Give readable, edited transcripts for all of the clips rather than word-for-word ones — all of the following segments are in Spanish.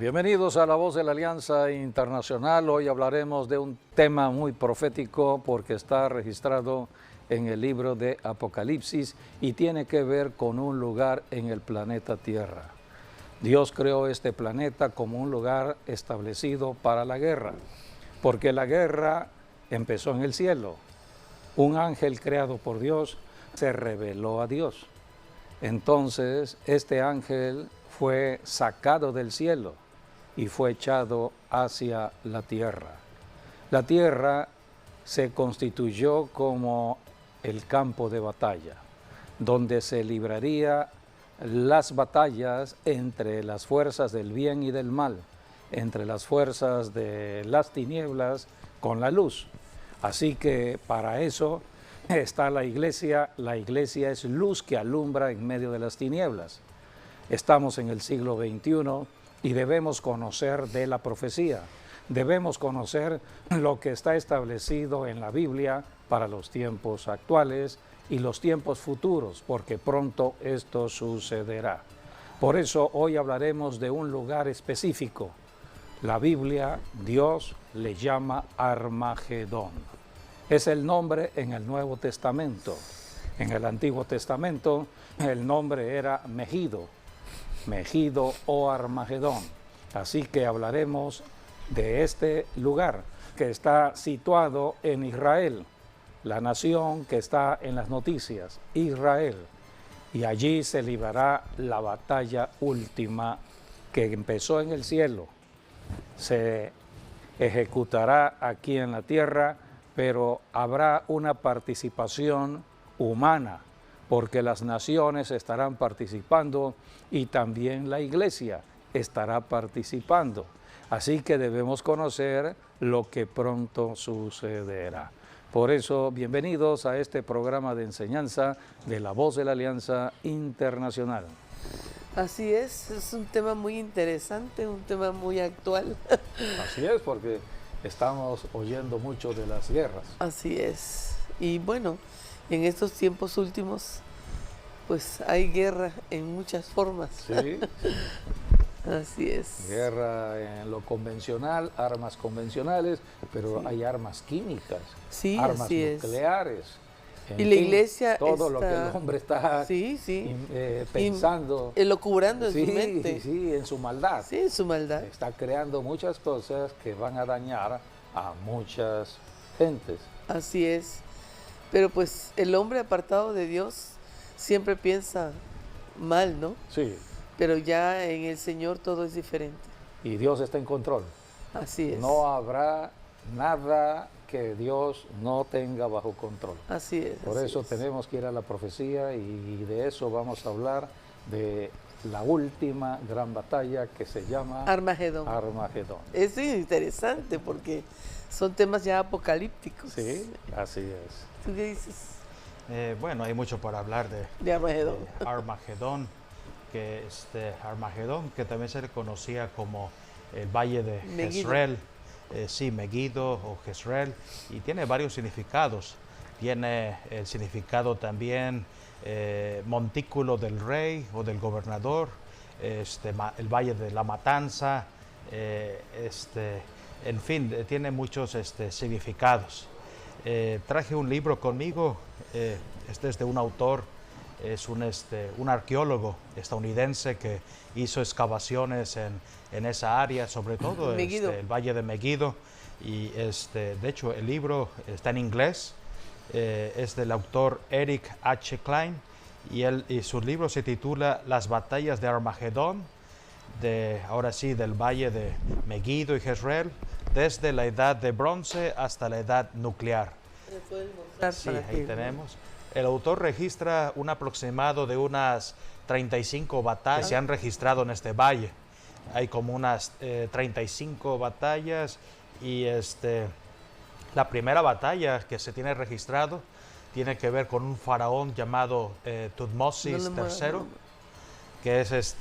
Bienvenidos a La Voz de la Alianza Internacional. Hoy hablaremos de un tema muy profético porque está registrado en el libro de Apocalipsis y tiene que ver con un lugar en el planeta Tierra. Dios creó este planeta como un lugar establecido para la guerra, porque la guerra empezó en el cielo. Un ángel creado por Dios se rebeló a Dios. Entonces, este ángel fue sacado del cielo y fue echado hacia la tierra. La tierra se constituyó como el campo de batalla, donde se libraría las batallas entre las fuerzas del bien y del mal, entre las fuerzas de las tinieblas con la luz. Así que para eso está la iglesia es luz que alumbra en medio de las tinieblas. Estamos en el siglo XXI y debemos conocer de la profecía, debemos conocer lo que está establecido en la Biblia para los tiempos actuales y los tiempos futuros, porque pronto esto sucederá. Por eso hoy hablaremos de un lugar específico. La Biblia, Dios le llama Armagedón. Es el nombre en el Nuevo Testamento. En el Antiguo Testamento el nombre era Megido o Armagedón. Así que hablaremos de este lugar que está situado en Israel, la nación que está en las noticias, Israel. Y allí se librará la batalla última que empezó en el cielo. Se ejecutará aquí en la tierra, pero habrá una participación humana, porque las naciones estarán participando y también la iglesia estará participando. Así que debemos conocer lo que pronto sucederá. Por eso, bienvenidos a este programa de enseñanza de La Voz de la Alianza Internacional. Así es un tema muy interesante, un tema muy actual. Así es, porque estamos oyendo mucho de las guerras. Así es. Y bueno, en estos tiempos últimos, pues hay guerra en muchas formas. Sí. Así es. Guerra en lo convencional, armas convencionales, pero sí, hay armas químicas, sí, armas nucleares. Y la iglesia todo lo que el hombre está pensando, elucubrando en su mente. Sí, en su maldad. Sí, en su maldad. Está creando muchas cosas que van a dañar a muchas gentes. Así es. Pero pues el hombre apartado de Dios siempre piensa mal, ¿no? Sí. Pero ya en el Señor todo es diferente. Y Dios está en control. Así es. No habrá nada que Dios no tenga bajo control. Así es. Por eso tenemos que ir a la profecía y de eso vamos a hablar, de la última gran batalla que se llama Armagedón. Esto es interesante porque son temas ya apocalípticos. Sí, así es. ¿Tú qué dices? Bueno, hay mucho para hablar de Armagedón. Armagedón, Armagedón, que también se le conocía como el Valle de Jezreel. Megiddo o Jezreel, y tiene varios significados. Tiene el significado también montículo del rey o del gobernador, el Valle de la Matanza, en fin, tiene muchos significados. Traje un libro conmigo, este es de un autor, es un arqueólogo estadounidense que hizo excavaciones en esa área, sobre todo el Valle de Megiddo, y de hecho el libro está en inglés, es del autor Eric H. Klein, y su libro se titula Las batallas de Armagedón, ahora sí, del Valle de Megiddo y Jezreel, desde la edad de bronce hasta la edad nuclear. Sí, ahí tenemos. El autor registra un aproximado de unas 35 batallas que se han registrado en este valle. Hay como unas 35 batallas y la primera batalla que se tiene registrado tiene que ver con un faraón llamado Tutmosis III, que es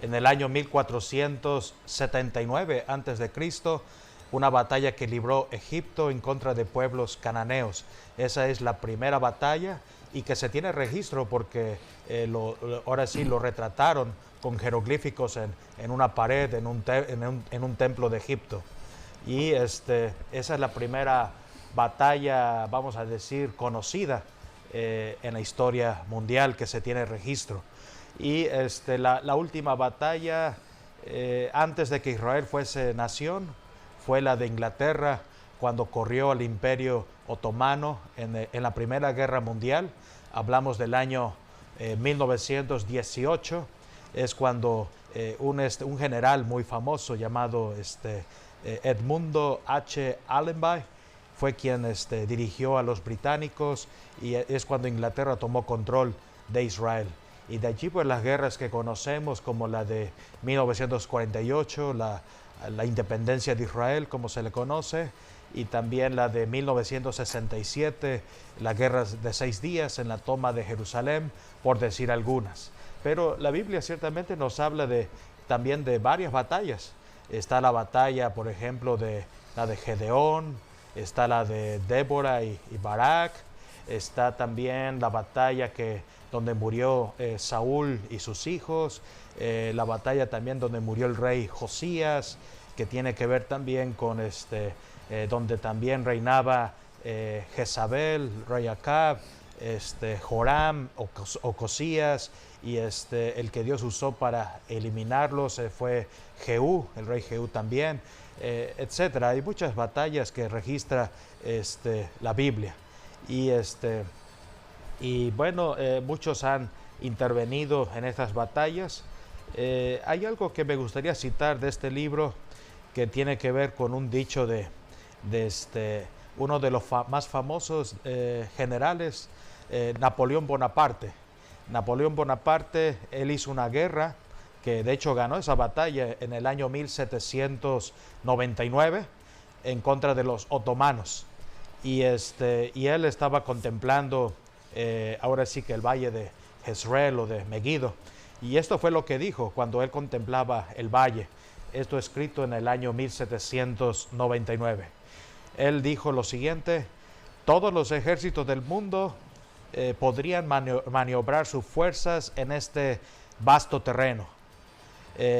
en el año 1479 a.C. una batalla que libró Egipto en contra de pueblos cananeos. Esa es la primera batalla y que se tiene registro porque ahora sí lo retrataron con jeroglíficos en una pared, en un templo de Egipto. Y esa es la primera batalla, vamos a decir, conocida en la historia mundial que se tiene registro. Y la última batalla, antes de que Israel fuese nación, fue la de Inglaterra, cuando corrió al Imperio Otomano en la Primera Guerra Mundial. Hablamos del año 1918, es cuando un general muy famoso llamado Edmundo H. Allenby fue quien dirigió a los británicos, y es cuando Inglaterra tomó control de Israel. Y de allí pues las guerras que conocemos, como la de 1948, la independencia de Israel, como se le conoce, y también la de 1967, la guerra de 6 días en la toma de Jerusalén, por decir algunas. Pero la Biblia ciertamente nos habla también de varias batallas. Está la batalla, por ejemplo, la de Gedeón, está la de Débora y Barak, está también la batalla donde murió Saúl y sus hijos, la batalla también donde murió el rey Josías, que tiene que ver también con donde también reinaba Jezabel, rey Acab, Joram, Ocosías, y el que Dios usó para eliminarlos fue Jehú, el rey Jehú también, etcétera. Hay muchas batallas que registra la Biblia. Y bueno, muchos han intervenido en estas batallas. Hay algo que me gustaría citar de este libro que tiene que ver con un dicho de uno de los más famosos generales, Napoleón Bonaparte. Napoleón Bonaparte, él hizo una guerra que de hecho ganó esa batalla en el año 1799 en contra de los otomanos. Y él estaba contemplando ahora sí que el valle de Jezreel o de Megiddo. Y esto fue lo que dijo cuando él contemplaba el valle. Esto escrito en el año 1799. Él dijo lo siguiente: todos los ejércitos del mundo podrían maniobrar sus fuerzas en este vasto terreno.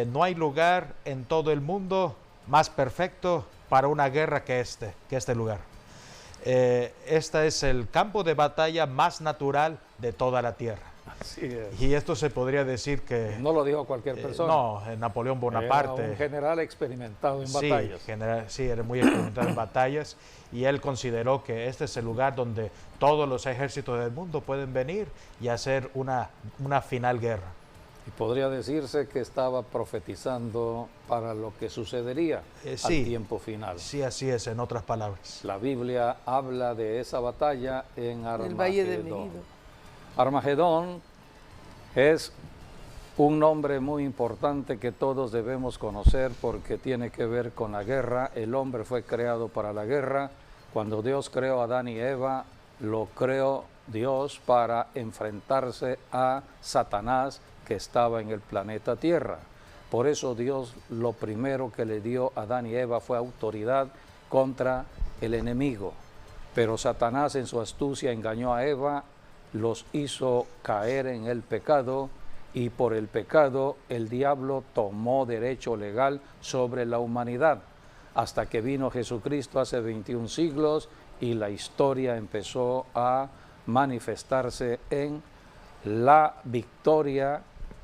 No hay lugar en todo el mundo más perfecto para una guerra que este lugar. Este es el campo de batalla más natural de toda la tierra. Así es. Y esto se podría decir que... No lo dijo cualquier persona. No, Napoleón Bonaparte. Era un general experimentado en batallas. Sí, era muy experimentado en batallas, y él consideró que este es el lugar donde todos los ejércitos del mundo pueden venir y hacer una final guerra. Y podría decirse que estaba profetizando para lo que sucedería al tiempo final. Sí, así es, en otras palabras. La Biblia habla de esa batalla en Armagedón. El valle de Megiddo. Armagedón es un nombre muy importante que todos debemos conocer porque tiene que ver con la guerra. El hombre fue creado para la guerra. Cuando Dios creó a Adán y Eva, lo creó Dios para enfrentarse a Satanás, que estaba en el planeta Tierra. Por eso Dios lo primero que le dio a Adán y Eva fue autoridad contra el enemigo. Pero Satanás en su astucia engañó a Eva, los hizo caer en el pecado, y por el pecado el diablo tomó derecho legal sobre la humanidad, hasta que vino Jesucristo hace 21 siglos y la historia empezó a manifestarse en la victoria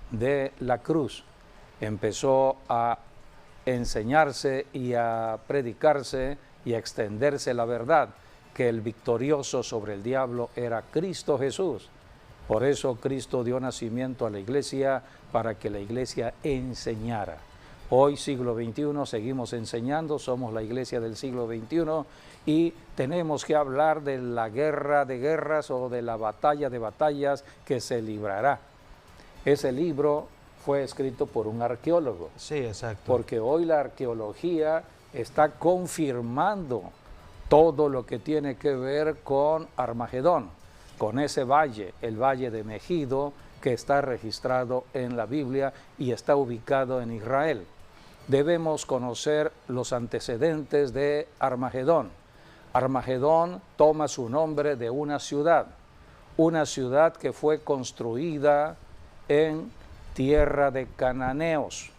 de la cruz. Empezó a enseñarse y a predicarse y a extenderse la verdad, que el victorioso sobre el diablo era Cristo Jesús. Por eso Cristo dio nacimiento a la iglesia, para que la iglesia enseñara. Hoy, siglo XXI, seguimos enseñando, somos la iglesia del siglo XXI, y tenemos que hablar de la guerra de guerras o de la batalla de batallas que se librará. Ese libro fue escrito por un arqueólogo. Sí, exacto. Porque hoy la arqueología está confirmando todo lo que tiene que ver con Armagedón, con ese valle, el valle de Megiddo, que está registrado en la Biblia y está ubicado en Israel. debemos conocer los antecedentes de Armagedón. Armagedón toma su nombre de una ciudad que fue construida en tierra de cananeos.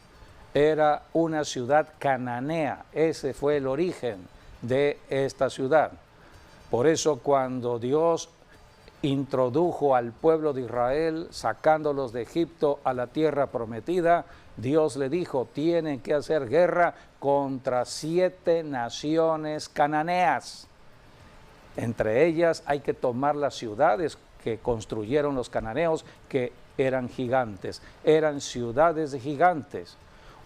Era una ciudad cananea, ese fue el origen de esta ciudad. Por eso cuando Dios introdujo al pueblo de Israel, sacándolos de Egipto a la tierra prometida, Dios le dijo, tienen que hacer guerra contra 7 naciones cananeas. Entre ellas hay que tomar las ciudades que construyeron los cananeos, que eran gigantes, eran ciudades de gigantes.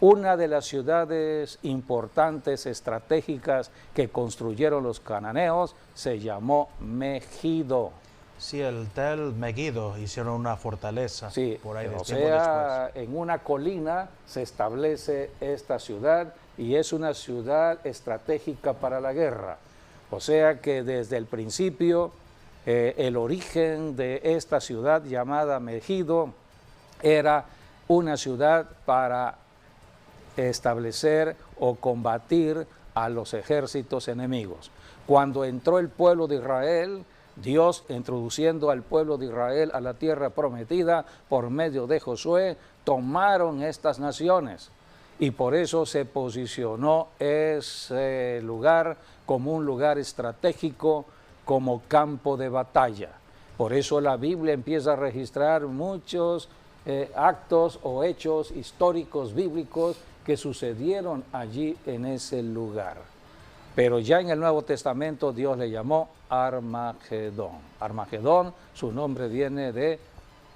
Una de las ciudades importantes, estratégicas, que construyeron los cananeos se llamó Megido. Sí, el Tel Megiddo hicieron una fortaleza. Sí, por ahí o tiempo sea, después. en una colina se establece esta ciudad y es una ciudad estratégica para la guerra. O sea que desde el principio el origen de esta ciudad llamada Megido era una ciudad para establecer o combatir a los ejércitos enemigos. Cuando entró el pueblo de Israel, Dios introduciendo al pueblo de Israel a la tierra prometida por medio de Josué, tomaron estas naciones y por eso se posicionó ese lugar como un lugar estratégico, como campo de batalla. Por eso la Biblia empieza a registrar muchos actos o hechos históricos bíblicos que sucedieron allí en ese lugar. Pero ya en el Nuevo Testamento Dios le llamó Armagedón. Armagedón, su nombre viene de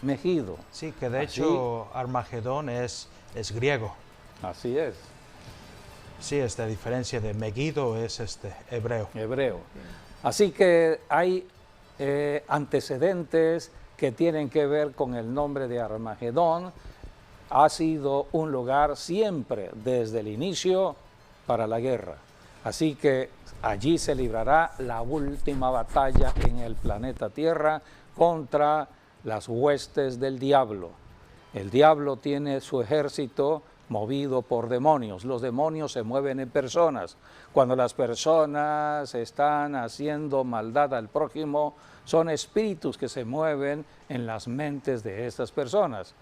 Megido. Sí, que de hecho Armagedón es griego. Así es. Sí, a diferencia de Megiddo es hebreo. Hebreo. Así que hay antecedentes que tienen que ver con el nombre de Armagedón. Ha sido un lugar siempre desde el inicio para la guerra. Así que allí se librará la última batalla en el planeta Tierra contra las huestes del diablo. El diablo tiene su ejército movido por demonios. Los demonios se mueven en personas. Cuando las personas están haciendo maldad al prójimo, son espíritus que se mueven en las mentes de estas personas.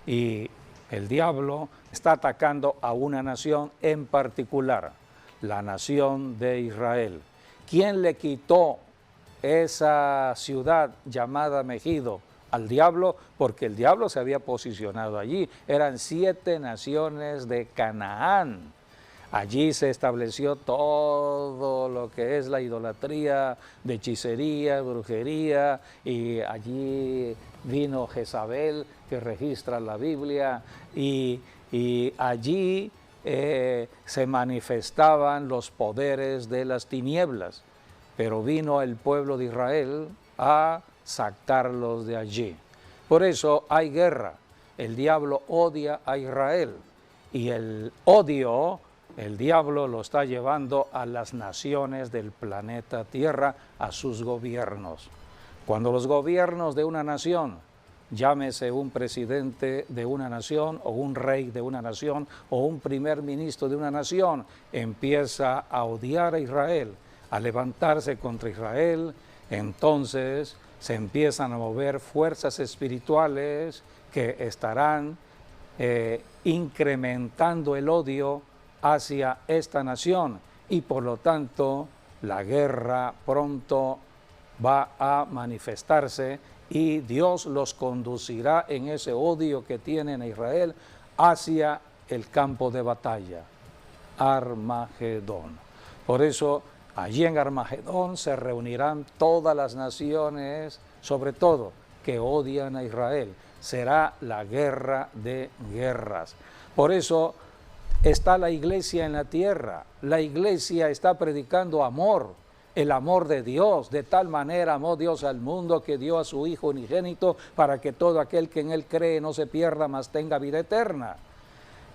Y el diablo está atacando a una nación en particular, la nación de Israel. ¿Quién le quitó esa ciudad llamada Megido al diablo? Porque el diablo se había posicionado allí. Eran 7 naciones de Canaán. Allí se estableció todo lo que es la idolatría de hechicería, brujería, y allí vino Jezabel, que registra la Biblia, y allí se manifestaban los poderes de las tinieblas, pero vino el pueblo de Israel a sacarlos de allí. Por eso hay guerra. El diablo odia a Israel y el odio, el diablo lo está llevando a las naciones del planeta Tierra, a sus gobiernos. Cuando los gobiernos de una nación, llámese un presidente de una nación o un rey de una nación o un primer ministro de una nación, empieza a odiar a Israel, a levantarse contra Israel, entonces se empiezan a mover fuerzas espirituales que estarán incrementando el odio hacia esta nación y por lo tanto la guerra pronto va a manifestarse y Dios los conducirá en ese odio que tienen a Israel hacia el campo de batalla, Armagedón. Por eso allí en Armagedón se reunirán todas las naciones, sobre todo que odian a Israel. Será la guerra de guerras. Por eso está la iglesia en la tierra. La iglesia está predicando amor, el amor de Dios. De tal manera amó Dios al mundo que dio a su Hijo unigénito para que todo aquel que en él cree no se pierda, mas tenga vida eterna.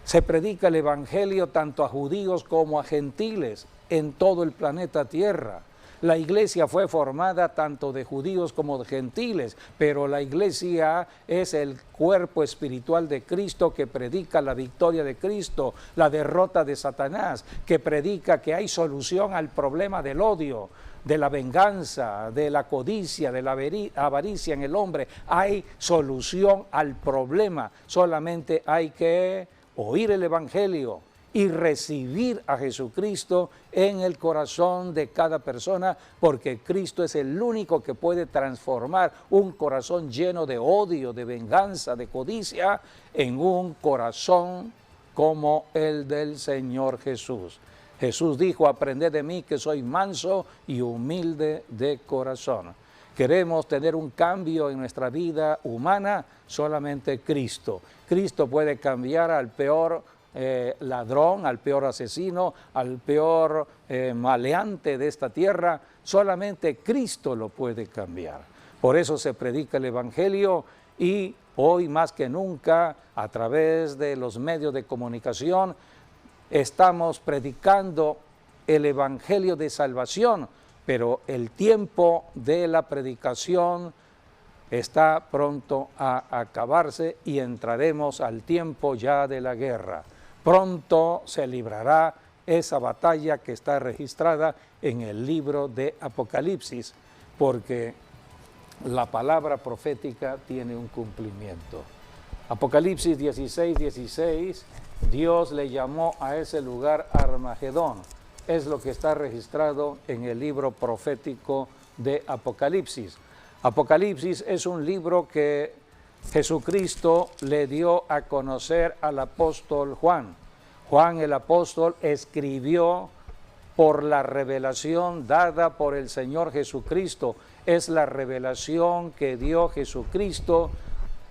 Se predica el evangelio tanto a judíos como a gentiles en todo el planeta Tierra. La iglesia fue formada tanto de judíos como de gentiles, pero la iglesia es el cuerpo espiritual de Cristo que predica la victoria de Cristo, la derrota de Satanás, que predica que hay solución al problema del odio, de la venganza, de la codicia, de la avaricia en el hombre. Hay solución al problema, solamente hay que oír el Evangelio y recibir a Jesucristo en el corazón de cada persona, porque Cristo es el único que puede transformar un corazón lleno de odio, de venganza, de codicia, en un corazón como el del Señor Jesús. Jesús dijo: aprended de mí que soy manso y humilde de corazón. Queremos tener un cambio en nuestra vida humana, solamente Cristo. Cristo puede cambiar al peor ladrón, al peor asesino, al peor maleante de esta tierra. Solamente Cristo lo puede cambiar. Por eso se predica el Evangelio, y hoy más que nunca, a través de los medios de comunicación, estamos predicando el Evangelio de salvación, pero el tiempo de la predicación está pronto a acabarse y entraremos al tiempo ya de la guerra. Pronto se librará esa batalla que está registrada en el libro de Apocalipsis, porque la palabra profética tiene un cumplimiento. Apocalipsis 16:16, Dios le llamó a ese lugar Armagedón. Es lo que está registrado en el libro profético de Apocalipsis. Apocalipsis es un libro que Jesucristo le dio a conocer al apóstol Juan. Juan el apóstol escribió por la revelación dada por el Señor Jesucristo. Es la revelación que dio Jesucristo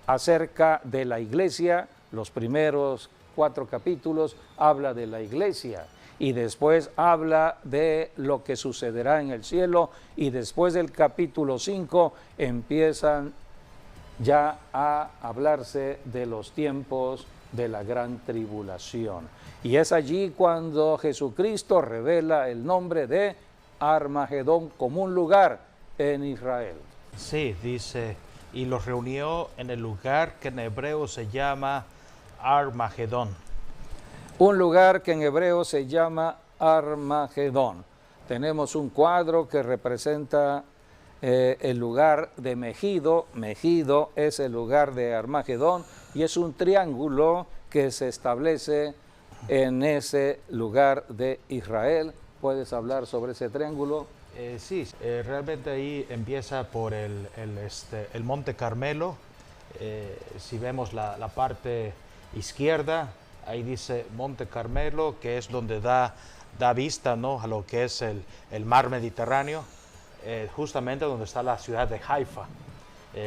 acerca de la iglesia. Los primeros 4 capítulos habla de la iglesia, y después habla de lo que sucederá en el cielo, y después del capítulo 5 empiezan ya a hablarse de los tiempos de la gran tribulación. Y es allí cuando Jesucristo revela el nombre de Armagedón como un lugar en Israel. Sí, dice, y los reunió en el lugar que en hebreo se llama Armagedón. Un lugar que en hebreo se llama Armagedón. Tenemos un cuadro que representa el lugar de Megido. Megido es el lugar de Armagedón, y es un triángulo que se establece en ese lugar de Israel. ¿Puedes hablar sobre ese triángulo? Sí, realmente ahí empieza por el Monte Carmelo. Si vemos la parte izquierda, ahí dice Monte Carmelo, que es donde da vista, ¿no?, a lo que es el mar Mediterráneo, justamente donde está la ciudad de Haifa.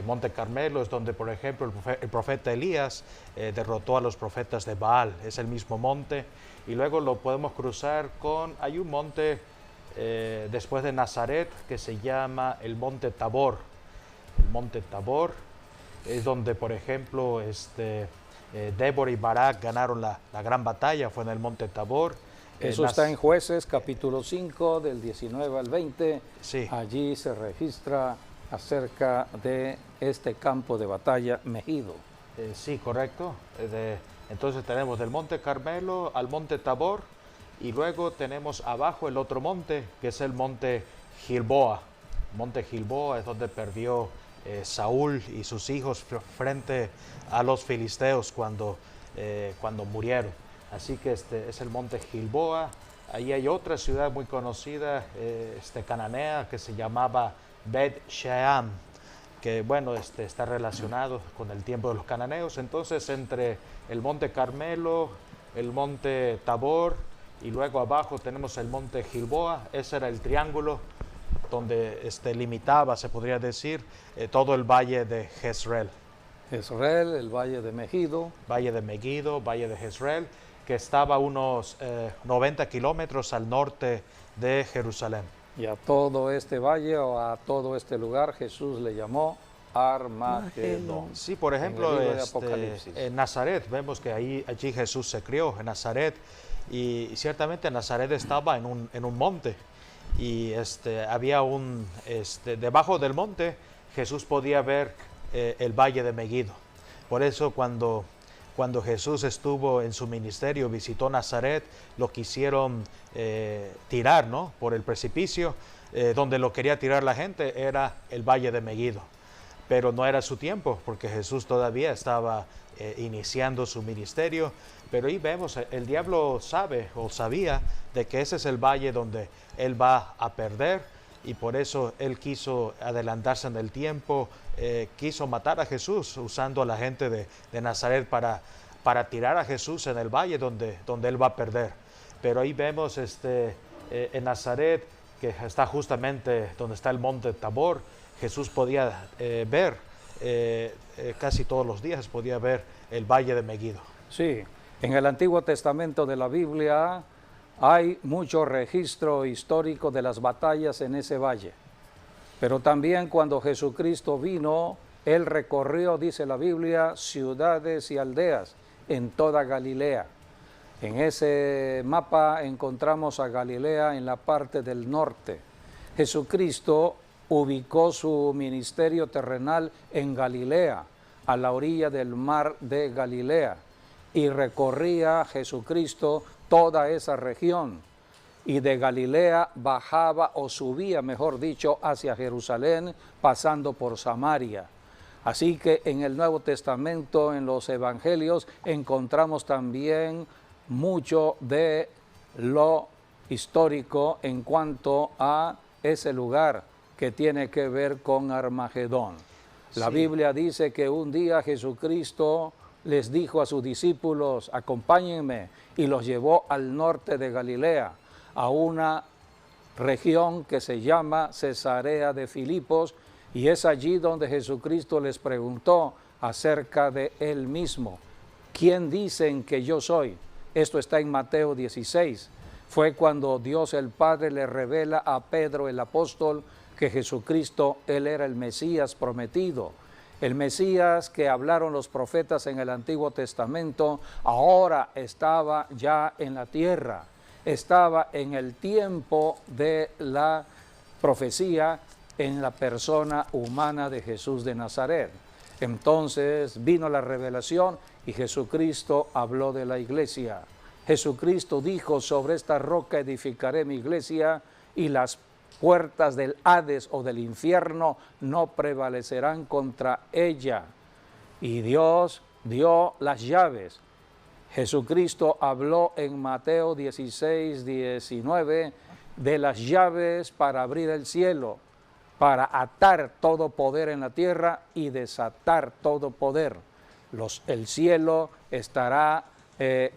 Monte Carmelo es donde, por ejemplo, el profeta Elías derrotó a los profetas de Baal. Es el mismo monte, y luego lo podemos cruzar hay un monte después de Nazaret que se llama el Monte Tabor. El Monte Tabor es donde, por ejemplo, Débora y Barak ganaron la gran batalla, fue en el Monte Tabor. Eso está en Jueces, capítulo 5, del 19 al 20. Sí. Allí se registra acerca de este campo de batalla Megido. Sí, correcto. Entonces tenemos del Monte Carmelo al Monte Tabor, y luego tenemos abajo el otro monte, que es el Monte Gilboa. Monte Gilboa es donde perdió Saúl y sus hijos frente a los filisteos cuando murieron. Así que este es el Monte Gilboa. Ahí hay otra ciudad muy conocida, cananea, que se llamaba Bet Shean, que bueno, está relacionado con el tiempo de los cananeos. Entonces, entre el Monte Carmelo, el Monte Tabor, y luego abajo tenemos el Monte Gilboa. Ese era el triángulo donde limitaba, se podría decir, todo el valle de Jezreel. Jezreel, el valle de Megido. Valle de Megido, valle de Jezreel, que estaba a unos 90 kilómetros al norte de Jerusalén. Y a todo este valle, o a todo este lugar, Jesús le llamó Armagedón. Sí, por ejemplo, en en Nazaret, vemos que allí Jesús se crió, en Nazaret, y ciertamente Nazaret estaba en un monte, y había debajo del monte Jesús podía ver el valle de Megiddo. Por eso cuando Jesús estuvo en su ministerio, visitó Nazaret, lo quisieron tirar, ¿no?, por el precipicio. Donde lo quería tirar la gente era el valle de Megiddo. Pero no era su tiempo, porque Jesús todavía estaba iniciando su ministerio. Pero ahí vemos, el diablo sabe o sabía de que ese es el valle donde él va a perder, y por eso él quiso adelantarse en el tiempo, quiso matar a Jesús usando a la gente de Nazaret para tirar a Jesús en el valle donde él va a perder. Pero ahí vemos en Nazaret, que está justamente donde está el monte Tabor, Jesús podía ver, casi todos los días podía ver el valle de Megiddo. Sí, en el Antiguo Testamento de la Biblia hay mucho registro histórico de las batallas en ese valle. Pero también cuando Jesucristo vino, Él recorrió, dice la Biblia, ciudades y aldeas en toda Galilea. En ese mapa encontramos a Galilea en la parte del norte. Jesucristo ubicó su ministerio terrenal en Galilea, a la orilla del mar de Galilea, y recorría Jesucristo toda esa región, y de Galilea bajaba o subía, mejor dicho, hacia Jerusalén, pasando por Samaria. Así que en el Nuevo Testamento, en los Evangelios, encontramos también mucho de lo histórico en cuanto a ese lugar que tiene que ver con Armagedón. La Biblia dice que un día Jesucristo les dijo a sus discípulos, acompáñenme, y los llevó al norte de Galilea, a una región que se llama Cesarea de Filipos, y es allí donde Jesucristo les preguntó acerca de Él mismo. ¿Quién dicen que yo soy? Esto está en Mateo 16. Fue cuando Dios el Padre le revela a Pedro el apóstol que Jesucristo, Él era el Mesías prometido. El Mesías que hablaron los profetas en el Antiguo Testamento, ahora estaba ya en la tierra. Estaba en el tiempo de la profecía en la persona humana de Jesús de Nazaret. Entonces vino la revelación y Jesucristo habló de la iglesia. Jesucristo dijo, sobre esta roca edificaré mi iglesia y las puertas del Hades o del infierno no prevalecerán contra ella. Y Dios dio las llaves. Jesucristo habló en Mateo 16, 19 de las llaves para abrir el cielo, para atar todo poder en la tierra y desatar todo poder. El cielo estará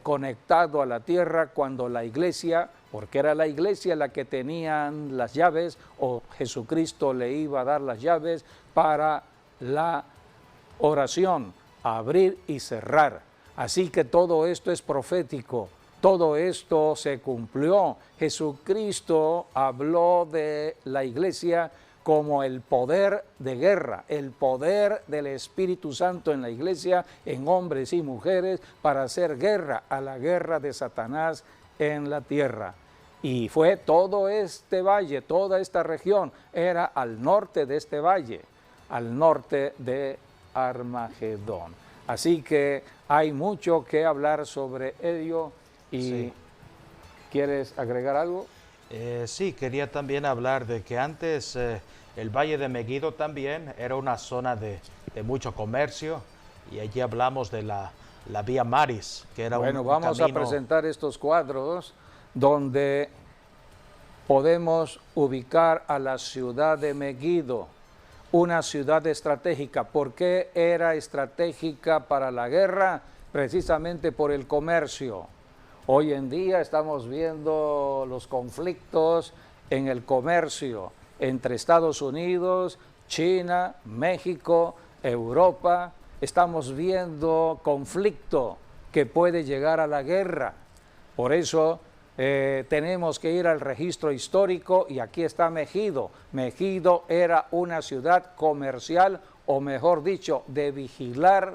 conectado a la tierra cuando la iglesia, porque era la iglesia la que tenían las llaves, o Jesucristo le iba a dar las llaves para la oración, abrir y cerrar. Así que todo esto es profético, todo esto se cumplió. Jesucristo habló de la iglesia como el poder de guerra, el poder del Espíritu Santo en la iglesia, en hombres y mujeres, para hacer guerra a la guerra de Satanás en la tierra. Y fue todo este valle, toda esta región, era al norte de este valle, al norte de Armagedón. Así que hay mucho que hablar sobre ello. Y sí. ¿Quieres agregar algo? Sí, quería también hablar de que antes el Valle de Megiddo también era una zona de mucho comercio, y allí hablamos de la Vía Maris, que era bueno, un vamos camino. A presentar estos cuadros donde podemos ubicar a la ciudad de Megiddo, una ciudad estratégica. ¿Por qué era estratégica para la guerra? Precisamente por el comercio. Hoy en día estamos viendo los conflictos en el comercio entre Estados Unidos, China, México, Europa. Estamos viendo conflicto que puede llegar a la guerra. Por eso tenemos que ir al registro histórico, y aquí está Megiddo. Megiddo era una ciudad comercial, o mejor dicho, de vigilar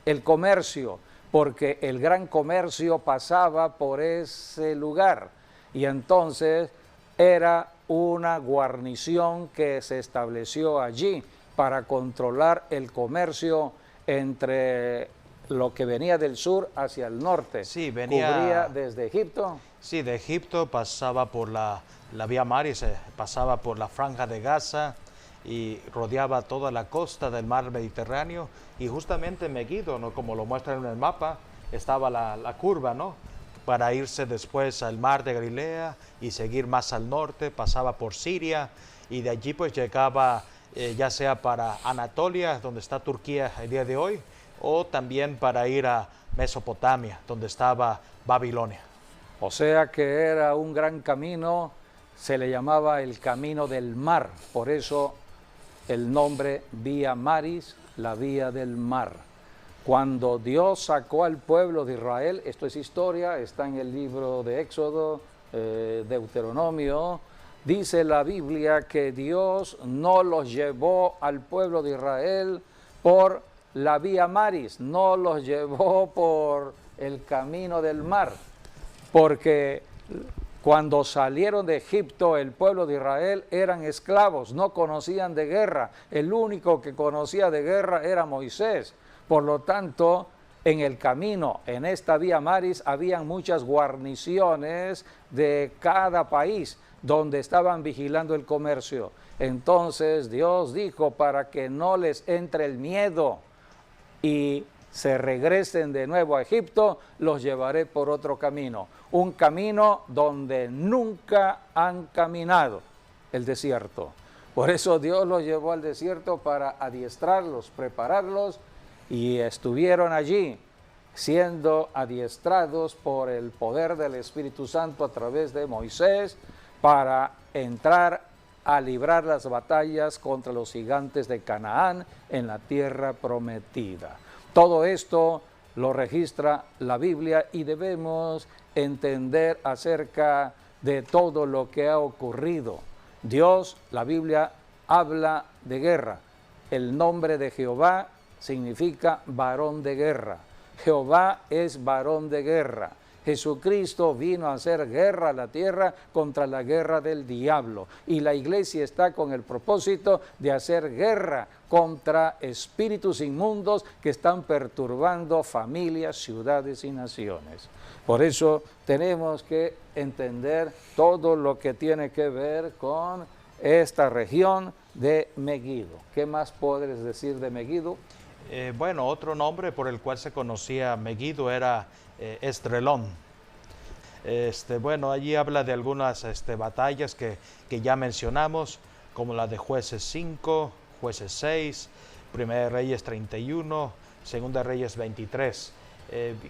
el comercio, porque el gran comercio pasaba por ese lugar, y entonces era una guarnición que se estableció allí para controlar el comercio entre lo que venía del sur hacia el norte. Sí, Cubría desde Egipto. Sí, de Egipto pasaba por la vía Maris, pasaba por la Franja de Gaza y rodeaba toda la costa del mar Mediterráneo. Y justamente en Meguido, ¿no?, como lo muestra en el mapa, estaba la curva, ¿no?, para irse después al mar de Galilea y seguir más al norte, pasaba por Siria y de allí pues llegaba ya sea para Anatolia, donde está Turquía el día de hoy, o también para ir a Mesopotamia, donde estaba Babilonia. O sea que era un gran camino, se le llamaba el camino del mar, por eso el nombre Vía Maris, la vía del mar. Cuando Dios sacó al pueblo de Israel, esto es historia, está en el libro de Éxodo, Deuteronomio, dice la Biblia que Dios no los llevó al pueblo de Israel por la vía Maris, no los llevó por el camino del mar, porque cuando salieron de Egipto el pueblo de Israel eran esclavos, no conocían de guerra, el único que conocía de guerra era Moisés. Por lo tanto, en el camino, en esta vía Maris, habían muchas guarniciones de cada país donde estaban vigilando el comercio. Entonces Dios dijo, para que no les entre el miedo y se regresen de nuevo a Egipto, los llevaré por otro camino. Un camino donde nunca han caminado, el desierto. Por eso Dios los llevó al desierto para adiestrarlos, prepararlos, y estuvieron allí siendo adiestrados por el poder del Espíritu Santo a través de Moisés para entrar a librar las batallas contra los gigantes de Canaán en la tierra prometida. Todo esto lo registra la Biblia y debemos entender acerca de todo lo que ha ocurrido. Dios, la Biblia habla de guerra. El nombre de Jehová significa varón de guerra. Jehová es varón de guerra. Jesucristo vino a hacer guerra a la tierra contra la guerra del diablo. Y la iglesia está con el propósito de hacer guerra contra espíritus inmundos que están perturbando familias, ciudades y naciones. Por eso tenemos que entender todo lo que tiene que ver con esta región de Meguido. ¿Qué más puedes decir de Meguido? Bueno, otro nombre por el cual se conocía Meguido era Estrelón. Bueno, allí habla de algunas batallas que ya mencionamos, como la de Jueces 5, Jueces 6, Primera de Reyes 31, Segunda de Reyes 23.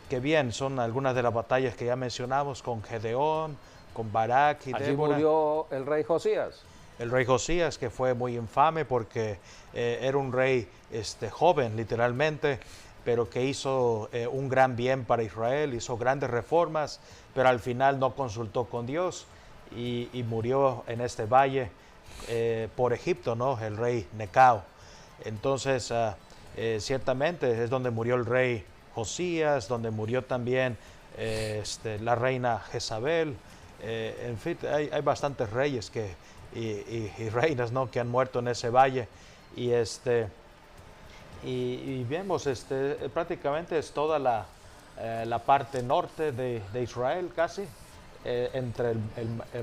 Que bien, son algunas de las batallas que ya mencionamos con Gedeón, con Barak y Allí Débora. murió el rey Josías. El rey Josías, que fue muy infame porque era un rey joven, literalmente, pero que hizo un gran bien para Israel, hizo grandes reformas, pero al final no consultó con Dios y murió en este valle por Egipto, ¿no?, el rey Necao. Entonces, ciertamente es donde murió el rey Josías, donde murió también la reina Jezabel. En fin, hay bastantes reyes y reinas, ¿no?, que han muerto en ese valle. Y vemos, prácticamente es toda la parte norte de Israel casi, entre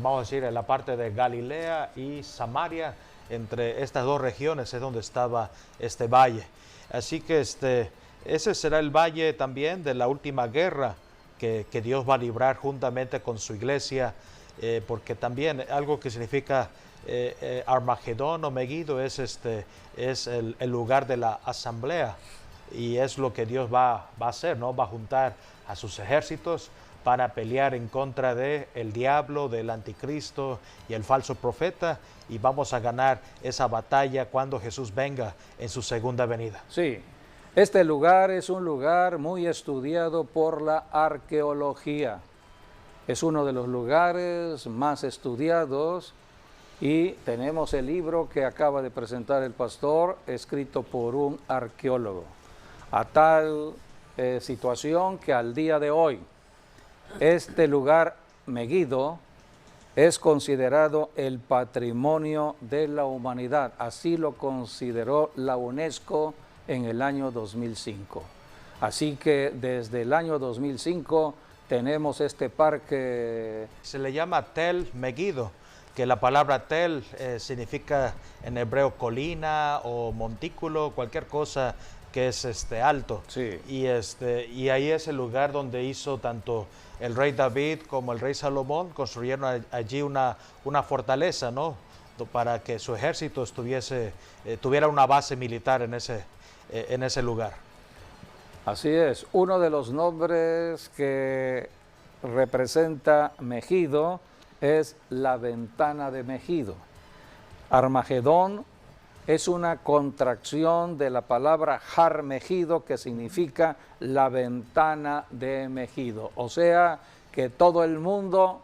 vamos a decir, la parte de Galilea y Samaria, entre estas dos regiones es donde estaba este valle. Así que ese será el valle también de la última guerra que Dios va a librar juntamente con su iglesia, porque también algo que significa Armagedón o Meguido es el lugar de la asamblea, y es lo que Dios va a hacer, ¿no? Va a juntar a sus ejércitos para pelear en contra del diablo, del anticristo y el falso profeta, y vamos a ganar esa batalla cuando Jesús venga en su segunda venida. Sí, este lugar es un lugar muy estudiado por la arqueología. Es uno de los lugares más estudiados, y tenemos el libro que acaba de presentar el pastor, escrito por un arqueólogo. A tal situación que al día de hoy, este lugar Meguido es considerado el patrimonio de la humanidad. Así lo consideró la UNESCO en el año 2005. Así que desde el año 2005 tenemos este parque. Se le llama Tel Megiddo, que la palabra tel significa en hebreo colina o montículo, cualquier cosa que es alto. Sí. Y ahí es el lugar donde hizo tanto el rey David como el rey Salomón, construyeron allí una fortaleza, ¿no? Para que su ejército tuviera una base militar en ese lugar. Así es, uno de los nombres que representa Megido es la ventana de Megido. Armagedón es una contracción de la palabra Har Megido, que significa la ventana de Megido. O sea, que todo el mundo,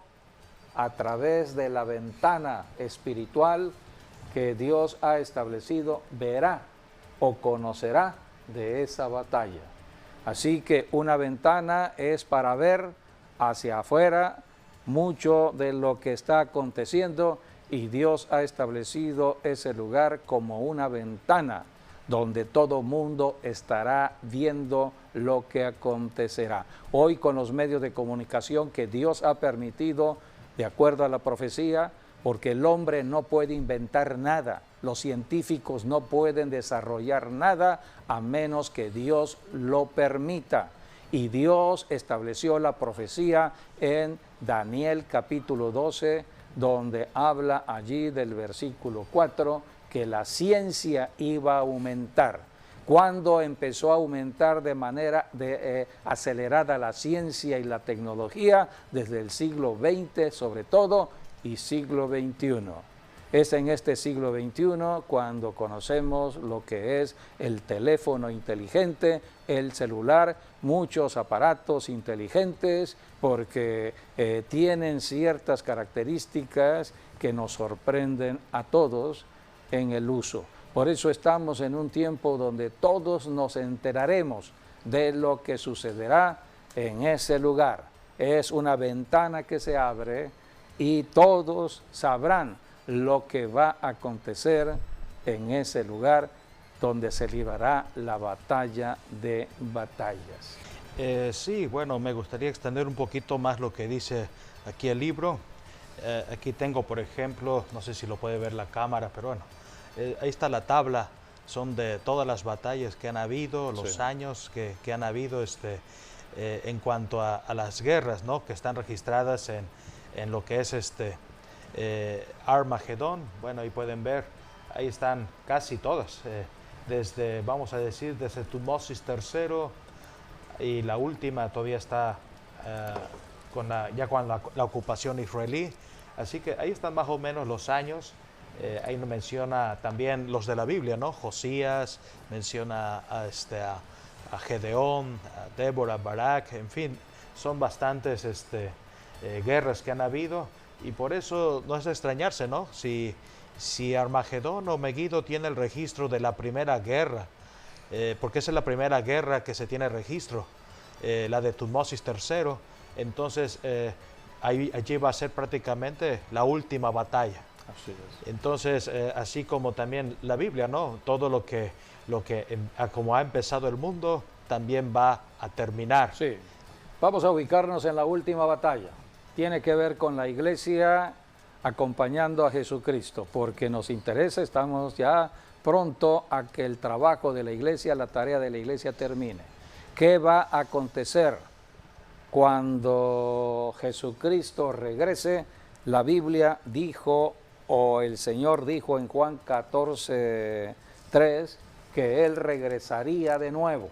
a través de la ventana espiritual que Dios ha establecido, verá o conocerá de esa batalla. Así que una ventana es para ver hacia afuera mucho de lo que está aconteciendo, y Dios ha establecido ese lugar como una ventana donde todo mundo estará viendo lo que acontecerá. Hoy, con los medios de comunicación que Dios ha permitido, de acuerdo a la profecía, porque el hombre no puede inventar nada, los científicos no pueden desarrollar nada a menos que Dios lo permita. Y Dios estableció la profecía en Daniel capítulo 12, donde habla allí del versículo 4, que la ciencia iba a aumentar. Cuando empezó a aumentar de manera acelerada la ciencia y la tecnología, desde el siglo XX sobre todo, y siglo XXI. Es en este siglo XXI cuando conocemos lo que es el teléfono inteligente, el celular, muchos aparatos inteligentes, porque tienen ciertas características que nos sorprenden a todos en el uso. Por eso estamos en un tiempo donde todos nos enteraremos de lo que sucederá en ese lugar. Es una ventana que se abre y todos sabrán lo que va a acontecer en ese lugar donde se librará la batalla de batallas. Sí, bueno, me gustaría extender un poquito más lo que dice aquí el libro. Aquí tengo, por ejemplo, no sé si lo puede ver la cámara, pero bueno, ahí está la tabla, son de todas las batallas que han habido, los años que han habido en cuanto a las guerras, ¿no? Que están registradas en lo que es Armagedón. Bueno, ahí pueden ver, ahí están casi todas, vamos a decir, desde Tutmosis III, y la última todavía está con la ocupación israelí. Así que ahí están más o menos los años. Ahí nos menciona también los de la Biblia, ¿no? Josías, menciona a Gedeón, a Débora, Barak, en fin, son bastantes guerras que han habido, y por eso no es de extrañarse, ¿no? Si Armagedón o Megiddo tiene el registro de la primera guerra, porque esa es la primera guerra que se tiene registro, la de Tutmosis III, entonces allí va a ser prácticamente la última batalla. Así es. Entonces, así como también la Biblia, ¿no? Todo lo que como ha empezado el mundo, también va a terminar. Sí. Vamos a ubicarnos en la última batalla. Tiene que ver con la iglesia acompañando a Jesucristo, porque nos interesa, estamos ya pronto a que el trabajo de la iglesia, la tarea de la iglesia termine. ¿Qué va a acontecer cuando Jesucristo regrese? La Biblia dijo, o el Señor dijo en Juan 14:3, que Él regresaría de nuevo.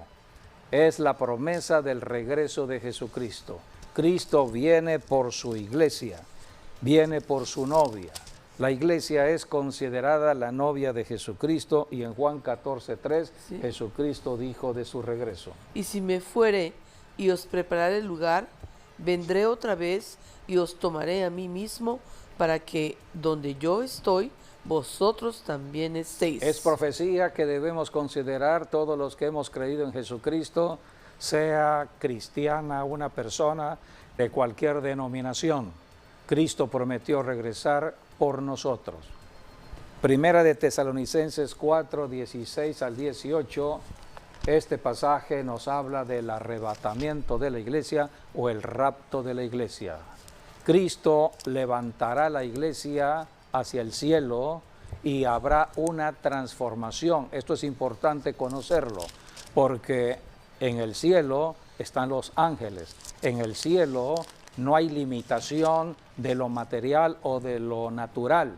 Es la promesa del regreso de Jesucristo. Cristo viene por su iglesia, viene por su novia. La iglesia es considerada la novia de Jesucristo, y en Juan 14:3 Jesucristo dijo de su regreso. Y si me fuere y os prepararé el lugar, vendré otra vez y os tomaré a mí mismo, para que donde yo estoy, vosotros también estéis. Es profecía que debemos considerar todos los que hemos creído en Jesucristo, sea cristiana una persona de cualquier denominación. Cristo prometió regresar por nosotros. Primera de Tesalonicenses 4, 16 al 18, este pasaje nos habla del arrebatamiento de la iglesia o el rapto de la iglesia. Cristo levantará la iglesia hacia el cielo y habrá una transformación. Esto es importante conocerlo, porque en el cielo están los ángeles. En el cielo no hay limitación de lo material o de lo natural.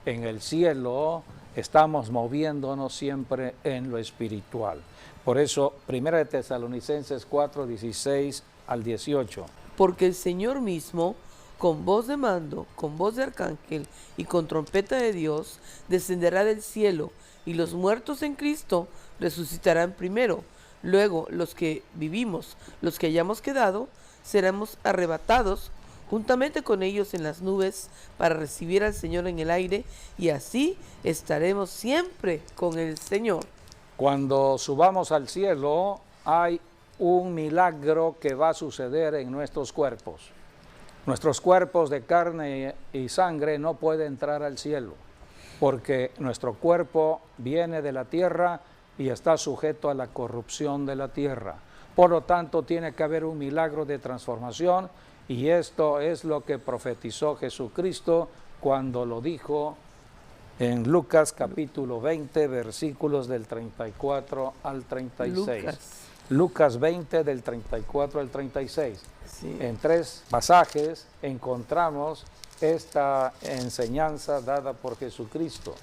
En el cielo estamos moviéndonos siempre en lo espiritual. Por eso, 1 de Tesalonicenses 4, 16 al 18. Porque el Señor mismo, con voz de mando, con voz de arcángel y con trompeta de Dios, descenderá del cielo, y los muertos en Cristo resucitarán primero. Luego los que vivimos, los que hayamos quedado, seremos arrebatados juntamente con ellos en las nubes para recibir al Señor en el aire, y así estaremos siempre con el Señor. Cuando subamos al cielo, hay un milagro que va a suceder en nuestros cuerpos. Nuestros cuerpos de carne y sangre no pueden entrar al cielo, porque nuestro cuerpo viene de la tierra y está sujeto a la corrupción de la tierra. Por lo tanto, tiene que haber un milagro de transformación, y esto es lo que profetizó Jesucristo cuando lo dijo en Lucas capítulo 20, versículos del 34 al 36. Lucas 20 del 34 al 36. Sí. En 3 pasajes encontramos esta enseñanza dada por Jesucristo.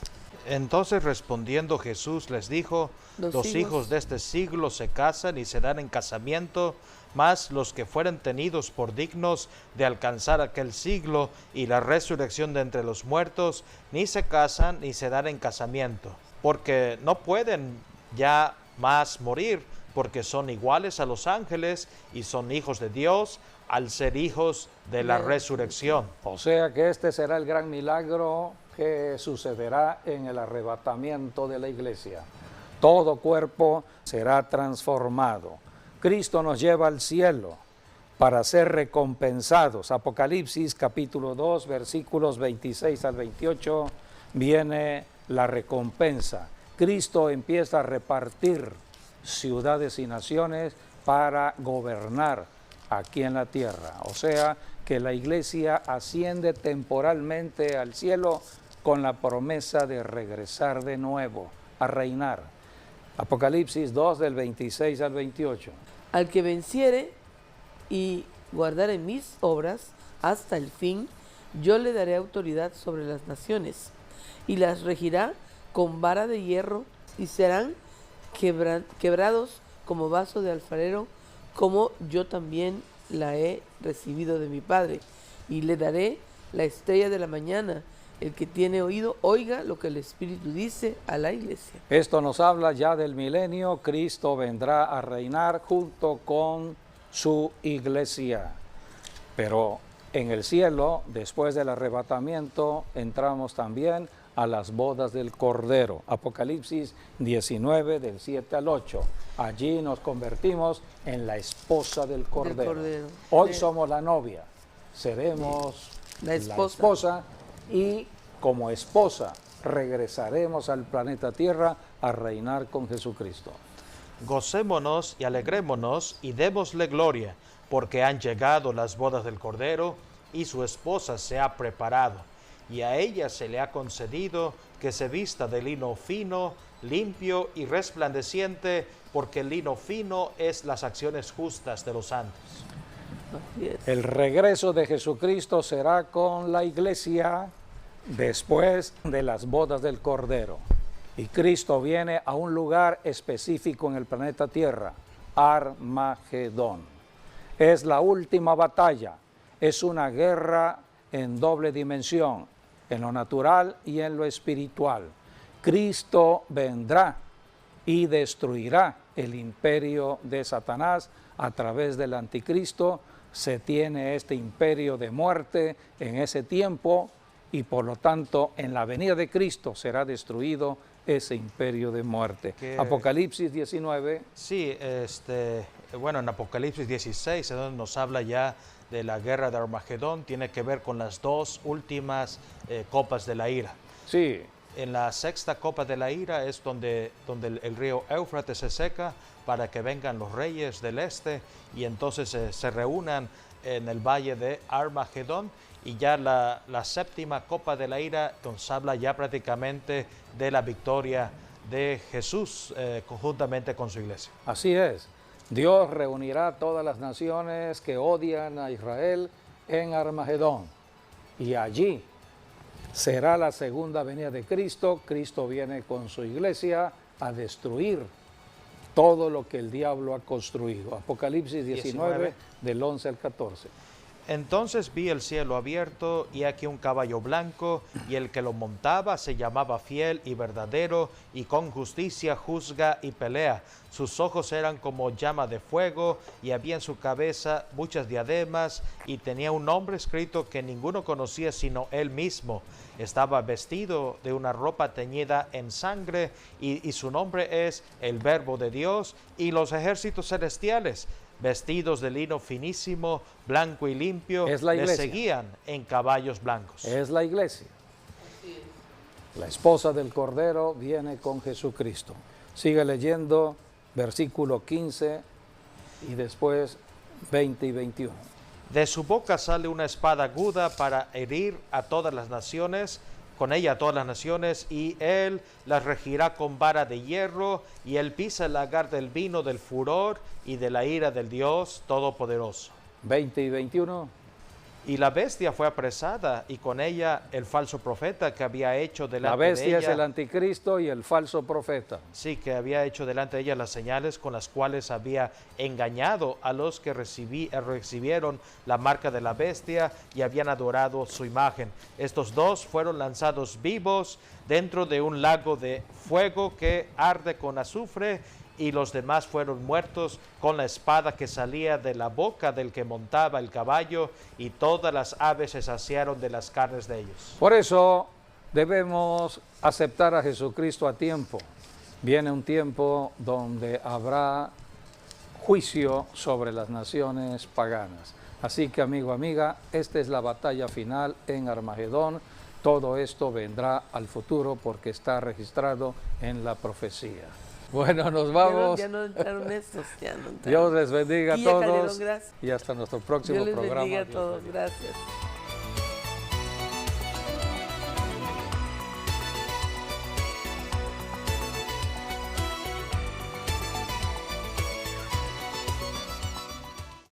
Entonces respondiendo Jesús les dijo, los hijos de este siglo se casan y se dan en casamiento, mas los que fueren tenidos por dignos de alcanzar aquel siglo y la resurrección de entre los muertos, ni se casan ni se dan en casamiento, porque no pueden ya más morir, porque son iguales a los ángeles y son hijos de Dios al ser hijos de la resurrección. O sea que este será el gran milagro que sucederá en el arrebatamiento de la iglesia. Todo cuerpo será transformado. Cristo nos lleva al cielo para ser recompensados. Apocalipsis capítulo 2, versículos 26 al 28, viene la recompensa. Cristo empieza a repartir ciudades y naciones para gobernar aquí en la tierra. O sea que la iglesia asciende temporalmente al cielo con la promesa de regresar de nuevo a reinar. Apocalipsis 2 del 26 al 28. Al que venciere y guardare mis obras hasta el fin, yo le daré autoridad sobre las naciones, y las regirá con vara de hierro, y serán quebrados como vaso de alfarero, como yo también la he recibido de mi Padre. Y le daré la estrella de la mañana. El que tiene oído, oiga lo que el Espíritu dice a la iglesia. Esto nos habla ya del milenio. Cristo vendrá a reinar junto con su iglesia. Pero en el cielo, después del arrebatamiento, entramos también a las bodas del Cordero. Apocalipsis 19, del 7 al 8. Allí nos convertimos en la esposa del Cordero. Hoy somos la novia, seremos la esposa, y como esposa regresaremos al planeta Tierra a reinar con Jesucristo. Gocémonos y alegrémonos y démosle gloria, porque han llegado las bodas del Cordero y su esposa se ha preparado. Y a ella se le ha concedido que se vista de lino fino, limpio y resplandeciente, porque el lino fino es las acciones justas de los santos. El regreso de Jesucristo será con la iglesia después de las bodas del Cordero. Y Cristo viene a un lugar específico en el planeta Tierra, Armagedón. Es la última batalla, es una guerra en doble dimensión, en lo natural y en lo espiritual. Cristo vendrá y destruirá el imperio de Satanás a través del anticristo. Se tiene este imperio de muerte en ese tiempo, y por lo tanto en la venida de Cristo será destruido ese imperio de muerte. Apocalipsis 19. Sí, bueno, en Apocalipsis 16, es donde nos habla ya de la guerra de Armagedón, tiene que ver con las dos últimas copas de la ira. Sí, En la sexta copa de la ira es donde el río Éufrates se seca para que vengan los reyes del este y entonces se reúnan en el valle de Armagedón, y ya la séptima copa de la ira nos habla ya prácticamente de la victoria de Jesús conjuntamente con su iglesia. así es. Dios reunirá a todas las naciones que odian a Israel en Armagedón. Y allí será la segunda venida de Cristo. Cristo viene con su iglesia a destruir todo lo que el diablo ha construido. Apocalipsis 19, del 11 al 14. Entonces vi el cielo abierto y aquí un caballo blanco, y el que lo montaba se llamaba Fiel y Verdadero, y con justicia juzga y pelea. Sus ojos eran como llama de fuego, y había en su cabeza muchas diademas, y tenía un nombre escrito que ninguno conocía sino él mismo. Estaba vestido de una ropa teñida en sangre, y su nombre es el Verbo de Dios, y los ejércitos celestiales, vestidos de lino finísimo, blanco y limpio, Es la le iglesia. seguían en caballos blancos. Es la iglesia. La esposa del Cordero viene con Jesucristo. Sigue leyendo versículo 15 y después 20 y 21. De su boca sale una espada aguda para herir a todas las naciones, con ella a todas las naciones, y él las regirá con vara de hierro, y él pisa el lagar del vino del furor y de la ira del Dios Todopoderoso. 20 y 21. Y la bestia fue apresada, y con ella el falso profeta que había hecho delante La bestia de es ella. el anticristo y el falso profeta. Sí, que había hecho delante de ella las señales con las cuales había engañado a los que recibieron la marca de la bestia y habían adorado su imagen. Estos dos fueron lanzados vivos dentro de un lago de fuego que arde con azufre, y los demás fueron muertos con la espada que salía de la boca del que montaba el caballo, y todas las aves se saciaron de las carnes de ellos. Por eso debemos aceptar a Jesucristo a tiempo. Viene un tiempo donde habrá juicio sobre las naciones paganas. Así que, amigo, amiga, esta es la batalla final en Armagedón. Todo esto vendrá al futuro porque está registrado en la profecía. Bueno, nos vamos. Ya no entraron estos, ya no entraron. Dios les bendiga a Tía Calderón, todos gracias. y hasta nuestro próximo Dios les programa. bendiga a Dios todos, bendiga. gracias.